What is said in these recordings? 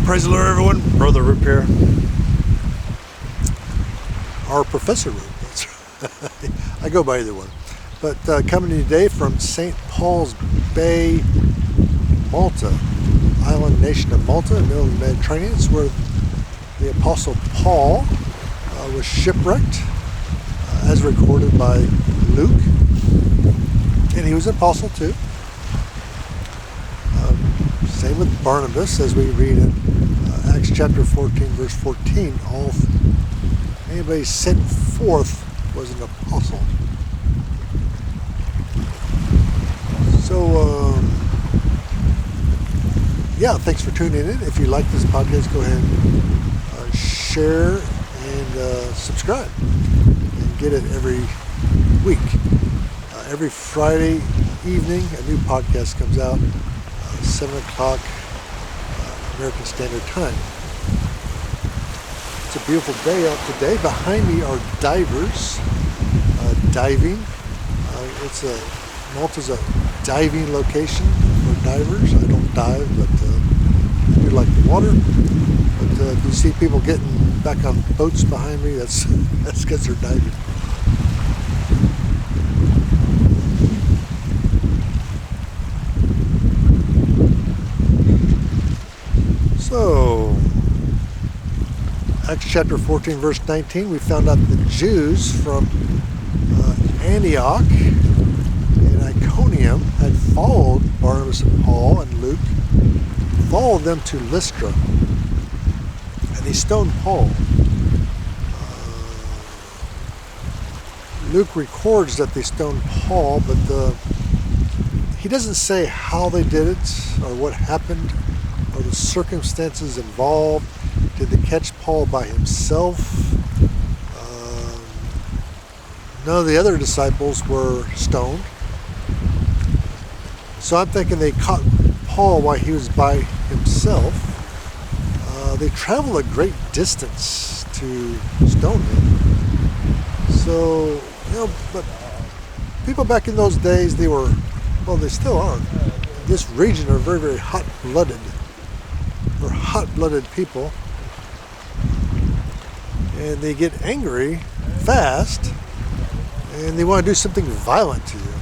Praise the Lord, everyone. Brother Roop here. Or Professor Roop. That's right. I go by either one. But coming to you today from St. Paul's Bay, Malta, island nation of Malta, in the middle of the Mediterranean. It's where the Apostle Paul was shipwrecked, as recorded by Luke. And he was an apostle too. Same with Barnabas, as we read in Acts chapter 14, verse 14. Anybody sent forth was an apostle. So, yeah, thanks for tuning in. If you like this podcast, go ahead and share and subscribe. And get it every week. Every Friday evening, a new podcast comes out. 7 o'clock American Standard Time. It's a beautiful day out today. Behind me are divers diving. Malta's a diving location for divers. I don't dive, but I do like the water. But if you see people getting back on boats behind me, that's because they're diving. So, Acts chapter 14, verse 19, we found out the Jews from Antioch and Iconium had followed Barnabas and Paul and Luke, followed them to Lystra, and they stoned Paul. Luke records that they stoned Paul, but he doesn't say how they did it or what happened, or the circumstances involved. Did they catch Paul by himself? None of the other disciples were stoned. So I'm thinking they caught Paul while he was by himself. They traveled a great distance to stone him. So, but people back in those days, they still are. This region are very, very hot-blooded. They're hot-blooded people, and they get angry fast, and they want to do something violent to you.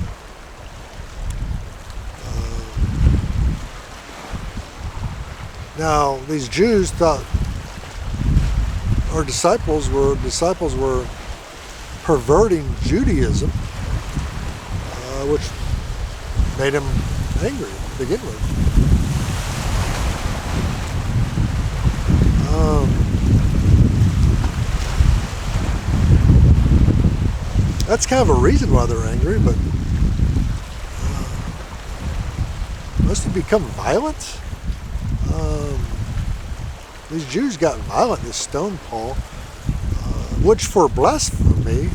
Now, these Jews thought our disciples were perverting Judaism, which made them angry to begin with. That's kind of a reason why they're angry, but must have become violent. These Jews got violent. They stoned Paul, which for blasphemy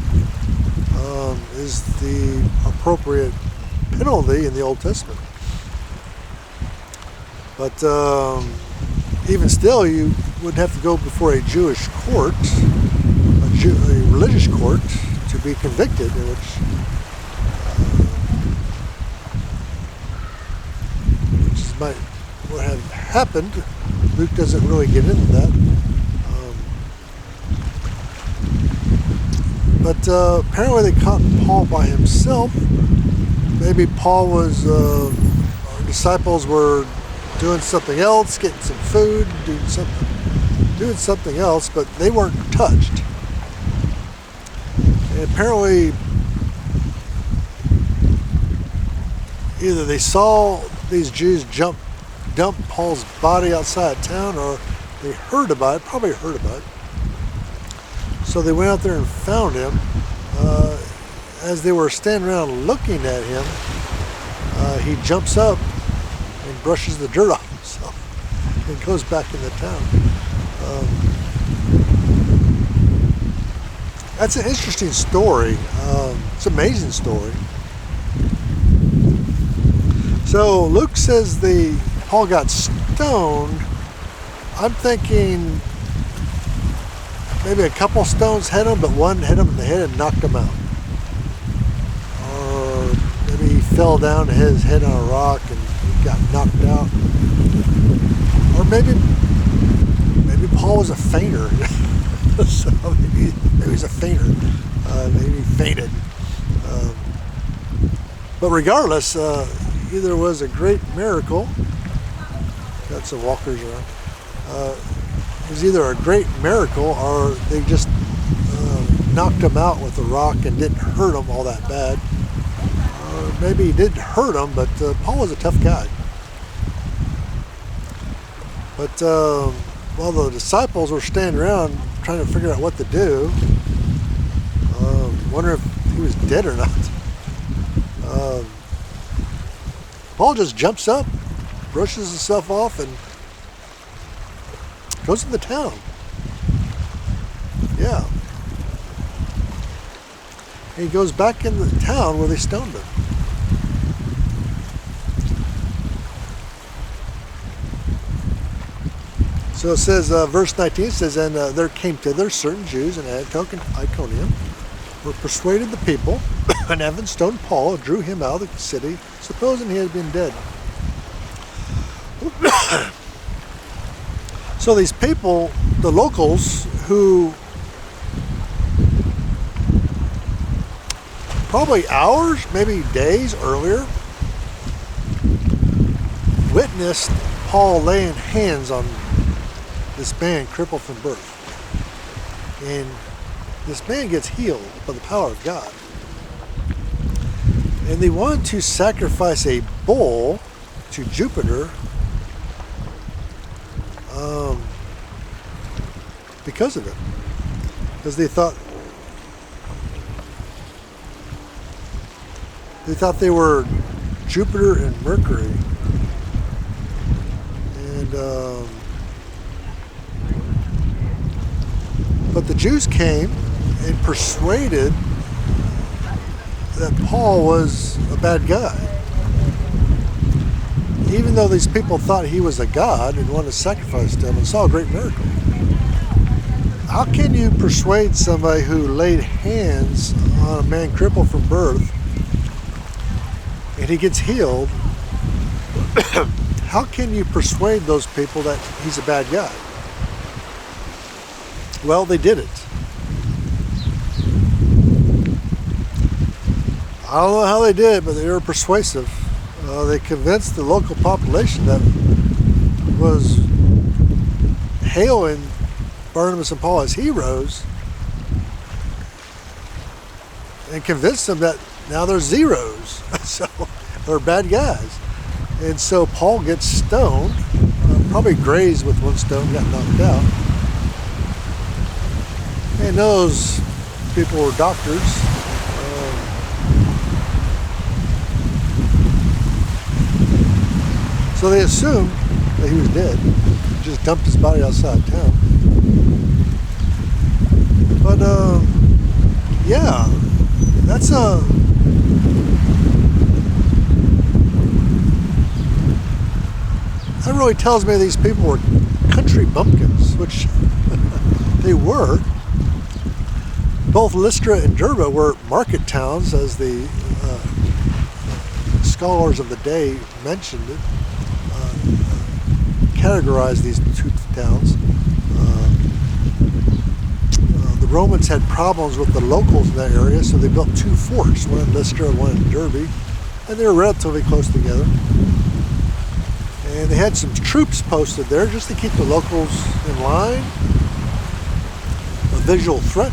is the appropriate penalty in the Old Testament. But even still, you would have to go before a Jewish court, a religious court, to be convicted, which what had happened. Luke doesn't really get into that. But apparently they caught Paul by himself. Maybe our disciples were doing something else, getting some food, doing something else, but they weren't touched. And apparently, either they saw these Jews dump Paul's body outside of town, or they probably heard about it. So they went out there and found him. As they were standing around looking at him, he jumps up and brushes the dirt off himself and goes back into town. That's an interesting story. It's an amazing story. So Luke says Paul got stoned. I'm thinking maybe a couple stones hit him, but one hit him in the head and knocked him out. Or maybe he fell down and hit his head on a rock and he got knocked out. Or maybe Paul was a fainter. So maybe he's a fainter. Maybe he fainted. But regardless, either was a great miracle. Got some walkers around. It was either a great miracle or they just knocked him out with a rock and didn't hurt him all that bad. Or maybe he did hurt him, but Paul was a tough guy. But while the disciples were standing around trying to figure out what to do, wondering if he was dead or not, Paul just jumps up, brushes himself off, and goes to the town. Yeah. And he goes back in the town where they stoned him. So it says, verse 19 says, and there came thither certain Jews in Antioch and Iconium, were persuaded the people, and having stoned Paul, drew him out of the city, supposing he had been dead. So these people, the locals, who probably hours, maybe days earlier, witnessed Paul laying hands on this man crippled from birth. And this man gets healed by the power of God. And they wanted to sacrifice a bull to Jupiter because of it. Because they thought they were Jupiter and Mercury. And but the Jews came and persuaded that Paul was a bad guy. Even though these people thought he was a god and wanted to sacrifice to him and saw a great miracle. How can you persuade somebody who laid hands on a man crippled from birth and he gets healed? How can you persuade those people that he's a bad guy? Well, they did it. I don't know how they did it, but they were persuasive. They convinced the local population that was hailing Barnabas and Paul as heroes, and convinced them that now they're zeros, so they're bad guys. And so Paul gets stoned, probably grazed with one stone, got knocked out. And those people were doctors. So they assumed that he was dead. Just dumped his body outside town. But yeah, that's that really tells me these people were country bumpkins, which they were. Both Lystra and Derbe were market towns, as the scholars of the day mentioned it. Categorized these two towns. The Romans had problems with the locals in that area, so they built two forts, one in Lystra, one in Derbe, and they were relatively close together. And they had some troops posted there just to keep the locals in line. A visual threat.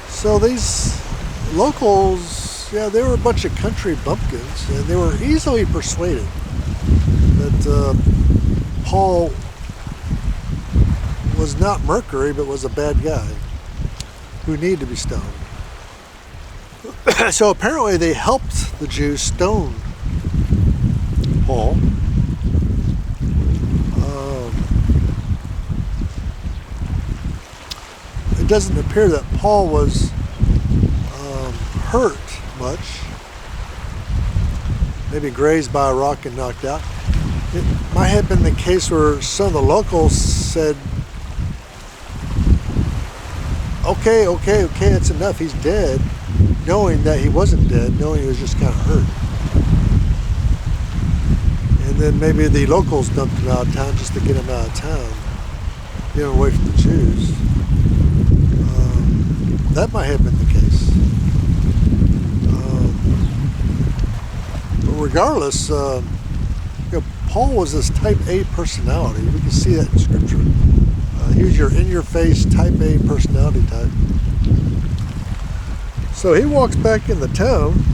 So these locals, yeah, they were a bunch of country bumpkins, and they were easily persuaded that Paul was not Mercury, but was a bad guy who needed to be stoned. So apparently they helped the Jews stone Paul. It doesn't appear that Paul was hurt much. Maybe grazed by a rock and knocked out. It might have been the case where some of the locals said, okay, that's enough, he's dead, knowing that he wasn't dead, knowing he was just kind of hurt. And then maybe the locals dumped him out of town just to get him out of town, get him away from the Jews. That might have been the case. But regardless, Paul was this type A personality. We can see that in Scripture. He was your in-your-face type A personality type. So he walks back in the town.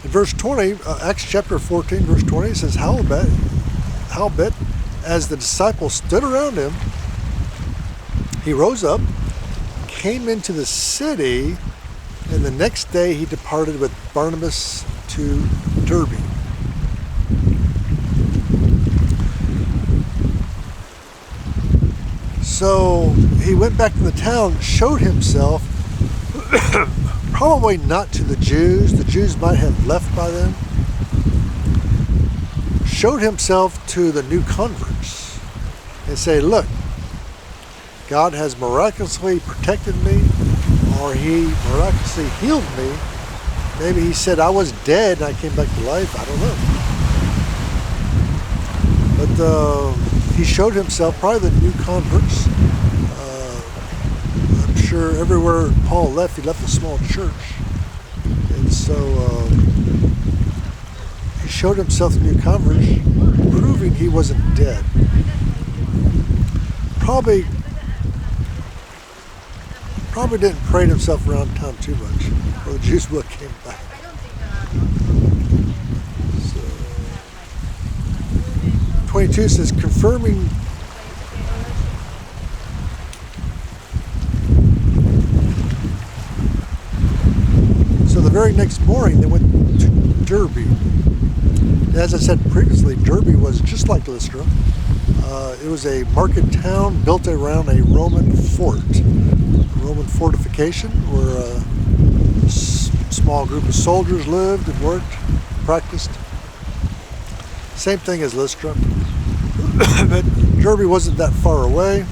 In verse 20, Acts chapter 14, verse 20, it says, Howbeit, as the disciples stood around him, he rose up, came into the city, and the next day he departed with Barnabas to Derbe. So he went back to the town, showed himself, probably not to the Jews. The Jews might have left by then. Showed himself to the new converts and say, look, God has miraculously protected me, or he miraculously healed me. Maybe he said I was dead and I came back to life. I don't know. But he showed himself, probably the new converts. I'm sure everywhere Paul left, he left a small church. And so he showed himself to new converts, proving he wasn't dead. Probably didn't parade himself around town too much, or the Jews would have came back. So, 22 says, confirming so the very next morning they went to Derbe. As I said previously, Derbe was just like Lystra. It was a market town built around a Roman fort. Roman fortification where a small group of soldiers lived and worked, practiced. Same thing as Lystra. But Derbe wasn't that far away.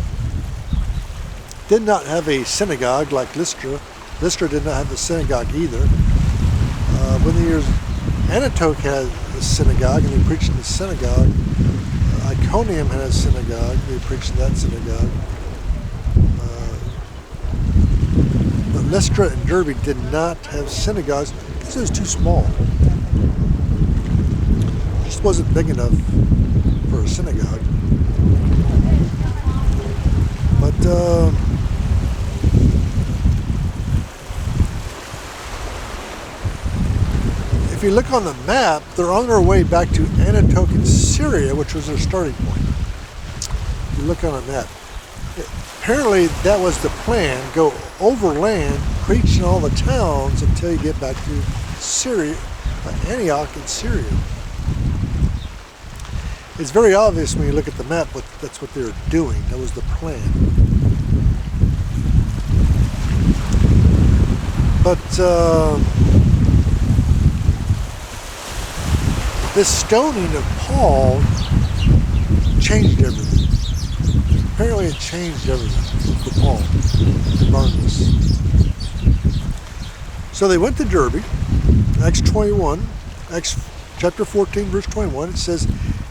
Did not have a synagogue like Lystra. Lystra did not have a synagogue either. When the years Antioch had a synagogue and they preached in the synagogue. Iconium had a synagogue. They preached in that synagogue. But Lystra and Derbe did not have synagogues because it was too small. It just wasn't big enough for a synagogue. But if you look on the map, they're on their way back to Antioch in Syria, which was their starting point. If you look on a map. Apparently that was the plan, go overland, preach in all the towns until you get back to Syria, Antioch in Syria. It's very obvious when you look at the map, but that's what they were doing. That was the plan. But this stoning of Paul changed everything. Apparently it changed everything for Paul and Barnabas. So they went to Derbe, Acts chapter 14, verse 21, it says,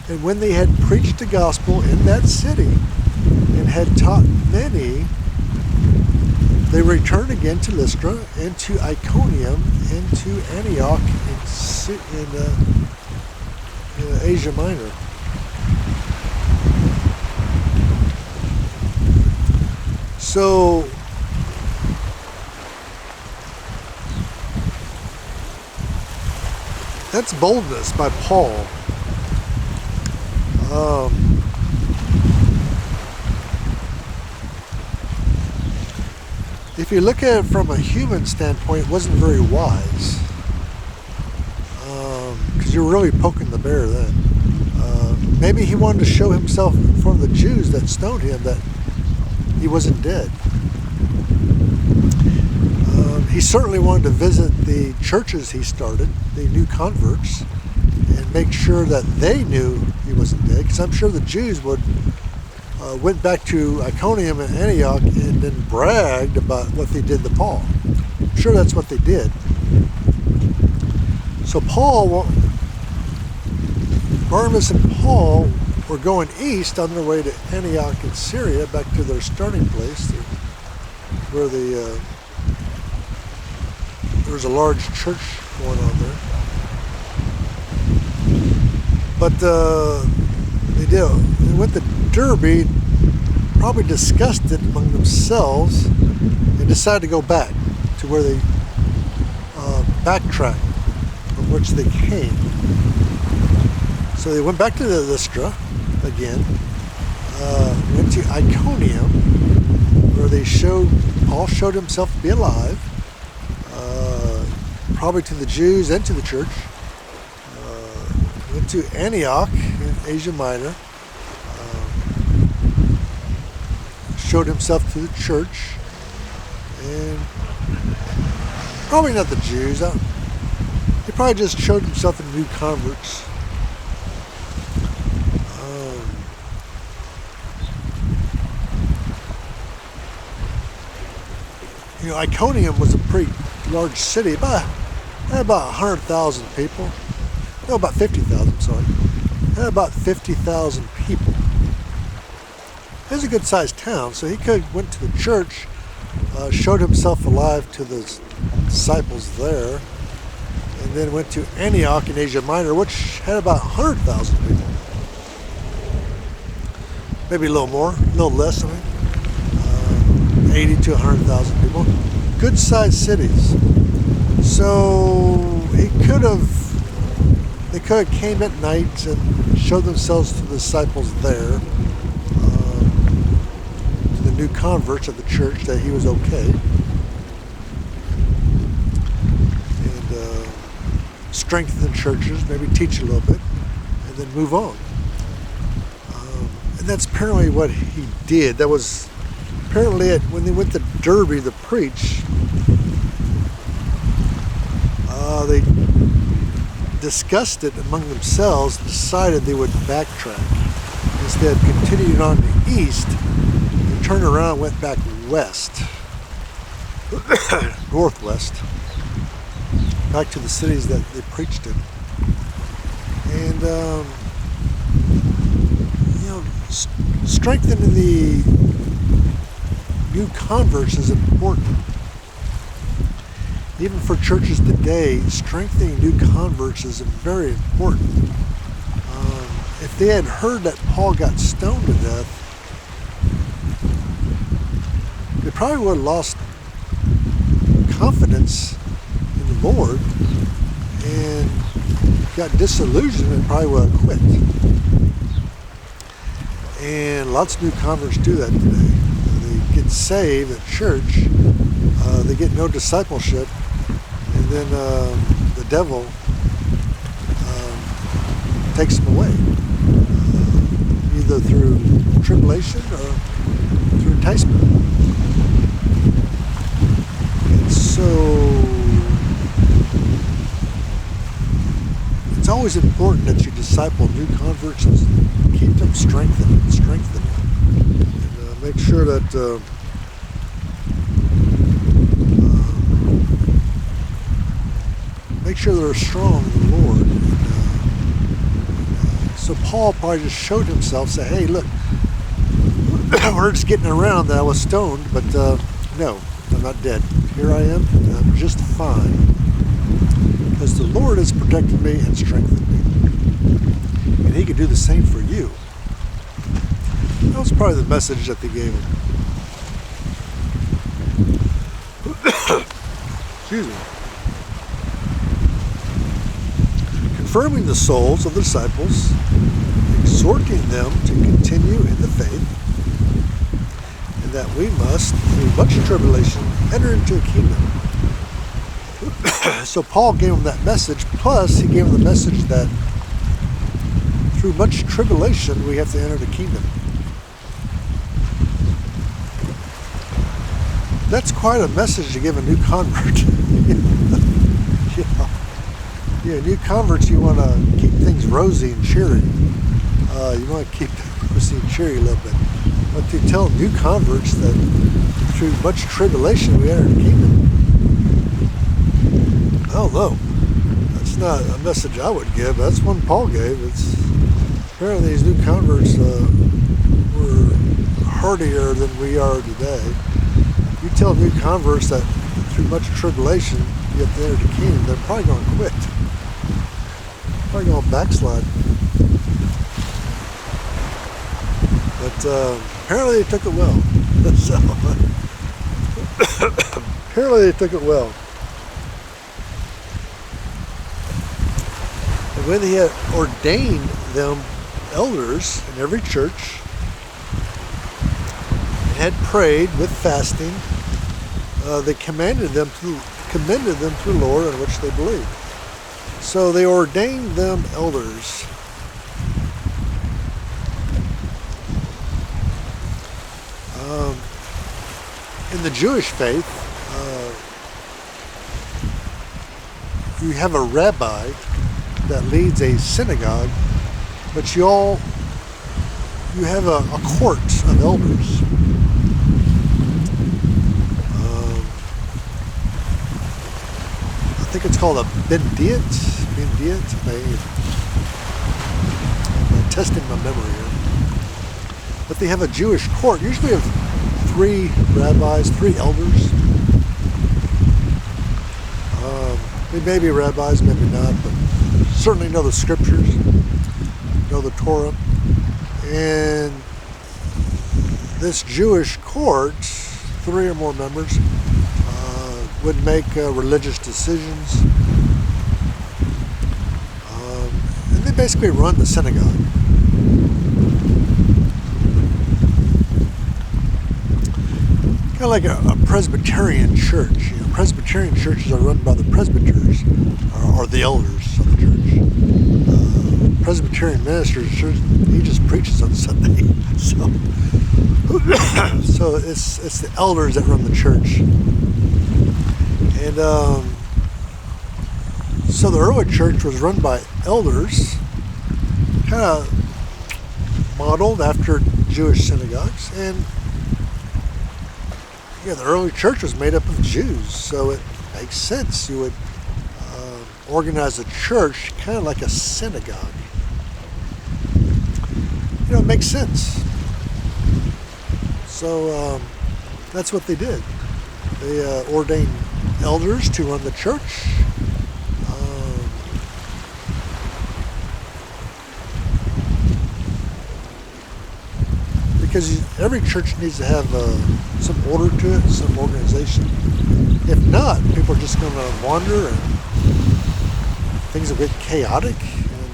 and when they had preached the gospel in that city and had taught many, they returned again to Lystra and to Iconium and to Antioch in Asia Minor. So that's boldness by Paul. If you look at it from a human standpoint, it wasn't very wise. Because you're really poking the bear then. Maybe he wanted to show himself in front of the Jews that stoned him that he wasn't dead. He certainly wanted to visit the churches he started, the new converts, and make sure that they knew he wasn't dead. Because I'm sure the Jews went back to Iconium and Antioch and then bragged about what they did to Paul. I'm sure that's what they did. So Barnabas and Paul were going east on their way to Antioch in Syria, back to their starting place, where there was a large church going on there. But they went to Derbe, probably discussed it among themselves, and decided to go back to where they backtracked from which they came. So they went back to Lystra again, went to Iconium, where Paul showed himself to be alive, probably to the Jews and to the church. Went to Antioch in Asia Minor, showed himself to the church, and probably not the Jews. He probably just showed himself to new converts. Iconium was a pretty large city, about 100,000 people. No, about 50,000, sorry. Had about 50,000 people. It was a good-sized town, so he went to the church, showed himself alive to the disciples there, and then went to Antioch in Asia Minor, which had about 100,000 people. Maybe a little more, a little less, 80 to 100,000 people. Good-sized cities. So they could have came at night and showed themselves to the disciples there, to the new converts of the church, that he was okay, and strengthen churches, maybe teach a little bit, and then move on. And that's apparently what he did. That was apparently it. When they went to Derbe to preach, they discussed it among themselves, decided they would backtrack. Instead, continued on the east, and turned around and went back west, northwest, back to the cities that they preached in. And strengthening the new converts is important. Even for churches today, strengthening new converts is very important. If they had heard that Paul got stoned to death, they probably would have lost confidence in the Lord and got disillusioned and probably would have quit. And lots of new converts do that today. They get saved at church, they get no discipleship, and then the devil takes them away, either through tribulation or through enticement. And so it's always important that you disciple new converts and keep them strengthened, and make sure that make sure they're strong in the Lord. So Paul probably just showed himself, say, hey, look, we're just getting around that I was stoned, but no, I'm not dead. Here I am, and I'm just fine. Because the Lord has protected me and strengthened me. And he can do the same for you. That was probably the message that they gave him. Excuse me. Confirming the souls of the disciples, exhorting them to continue in the faith, and that we must, through much tribulation, enter into a kingdom. So Paul gave them that message, plus he gave them the message that through much tribulation we have to enter the kingdom. That's quite a message to give a new convert. Yeah, new converts, you want to keep things rosy and cheery. You want to keep it rosy and cheery a little bit. But to tell new converts that through much tribulation we enter the kingdom, don't know. That's not a message I would give. That's one Paul gave. It's apparently these new converts were hardier than we are today. You tell new converts that through much tribulation you have to enter the kingdom, they're probably going to quit. Probably going to backslide. But apparently they took it well. So, apparently they took it well. And when he had ordained them elders in every church, and had prayed with fasting, they commended them to the Lord in which they believed. So they ordained them elders. In the Jewish faith, you have a rabbi that leads a synagogue, but you have a court of elders. I think it's called a bendiet. I'm testing my memory here. But they have a Jewish court. Usually have 3 rabbis, 3 elders. They may be rabbis, maybe not, but certainly know the scriptures, know the Torah. And this Jewish court, 3 or more members, would make religious decisions. And they basically run the synagogue. Kind of like a Presbyterian church. You know, Presbyterian churches are run by the presbyters, or the elders of the church. Presbyterian ministers, he just preaches on Sunday. So it's the elders that run the church. And so the early church was run by elders, kind of modeled after Jewish synagogues. And yeah, the early church was made up of Jews, so it makes sense. You would organize a church kind of like a synagogue. You know, it makes sense. So that's what they did. They ordained elders to run the church. Because every church needs to have some order to it, some organization. If not, people are just going to wander and things will get chaotic. And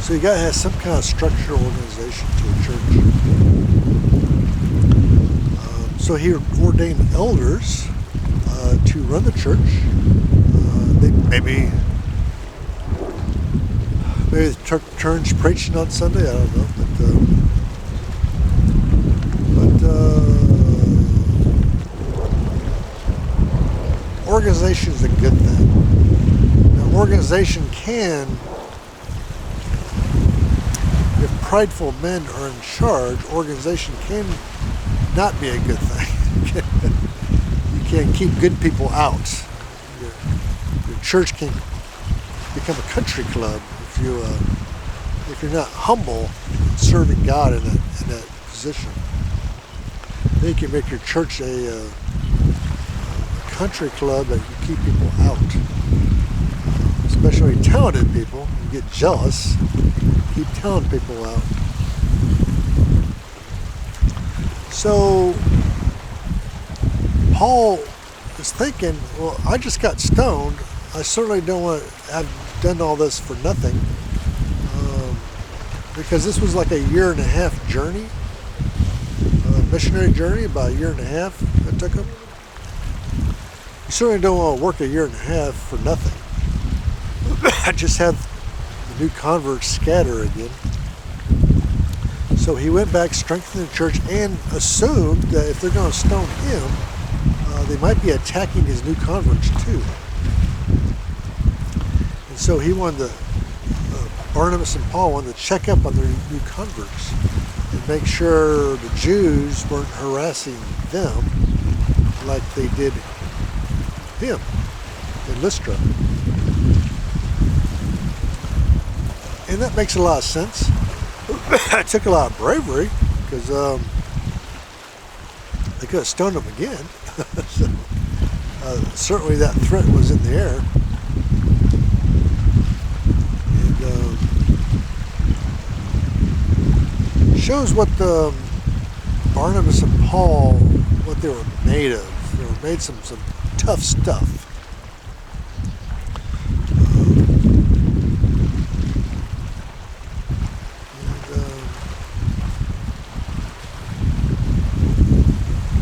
so you got to have some kind of structural organization to a church. So he ordained elders to run the church. They maybe they took turns preaching on Sunday. I don't know, but organization is a good thing. Now, organization can, if prideful men are in charge, organization can not be a good thing. You can keep good people out. Your church can become a country club if you're not humble in serving God in that position. Then you can make your church a country club that you keep people out, especially talented people. You get jealous, keep talented people out. So Paul is thinking, well, I just got stoned. I certainly don't want to have done all this for nothing, because this was like a 1.5 year journey, missionary journey, about 1.5 years it took him. You certainly don't want to work 1.5 years for nothing. I just have the new converts scatter again. So he went back, strengthened the church, and assumed that if they're going to stone him, they might be attacking his new converts too. And so he wanted to, Barnabas and Paul wanted to check up on their new converts and make sure the Jews weren't harassing them like they did him in Lystra. And that makes a lot of sense. It took a lot of bravery, because they could have stoned him again. So, certainly that threat was in the air. And shows what Barnabas and Paul, what they were made of. They were made some tough stuff.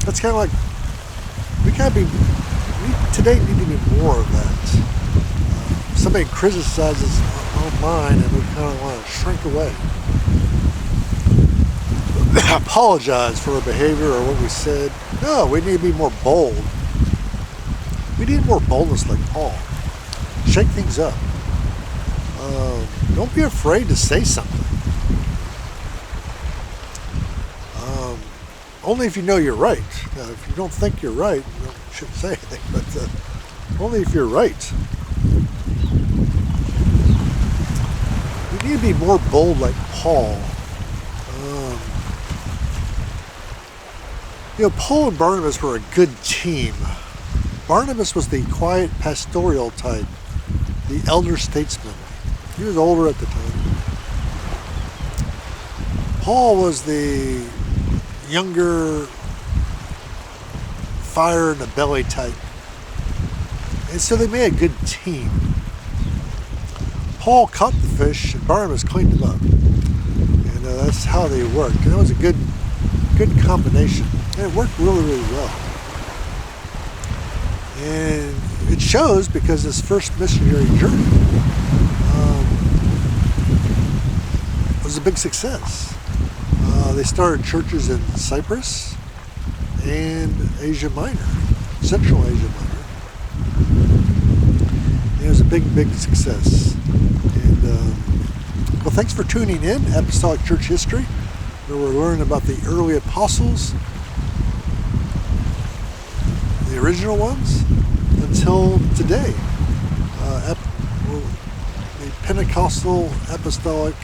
That's kind of like, we today need to be more of that. Somebody criticizes online and we kind of want to shrink away. Apologize for our behavior or what we said. No, we need to be more bold. We need more boldness like Paul. Shake things up. Don't be afraid to say something. Only if you know you're right. Now, if you don't think you're right, you shouldn't say anything, but only if you're right. We need to be more bold like Paul. Paul and Barnabas were a good team. Barnabas was the quiet pastoral type, the elder statesman. He was older at the time. Paul was the younger, fire in the belly type. And so they made a good team. Paul caught the fish and Barnabas cleaned them up. And that's how they worked. And it was a good combination. And it worked really, really well. And it shows because this first missionary journey was a big success. They started churches in Cyprus and Asia Minor, Central Asia Minor. And it was a big, big success. And well, thanks for tuning in, Apostolic Church History, where we're learning about the early apostles, the original ones, until today. The Pentecostal Apostolic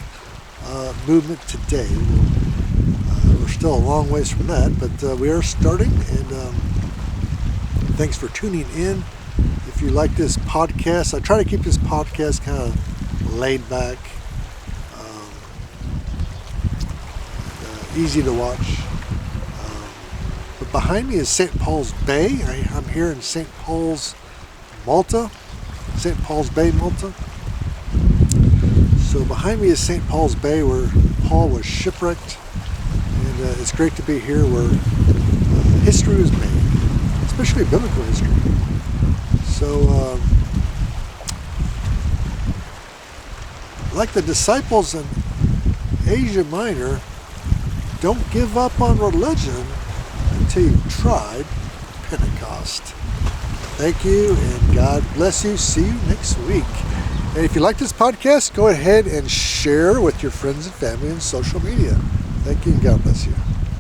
movement today. We're still a long ways from that, but we are starting, and thanks for tuning in. If you like this podcast, I try to keep this podcast kind of laid back, easy to watch. But behind me is St. Paul's Bay. I'm here in St. Paul's, Malta. St. Paul's Bay, Malta. So behind me is St. Paul's Bay, where Paul was shipwrecked. And it's great to be here where history was made, especially biblical history. So, like the disciples in Asia Minor, don't give up on religion until you've tried Pentecost. Thank you, and God bless you. See you next week. And if you like this podcast, go ahead and share with your friends and family on social media. Thank you, and God bless you.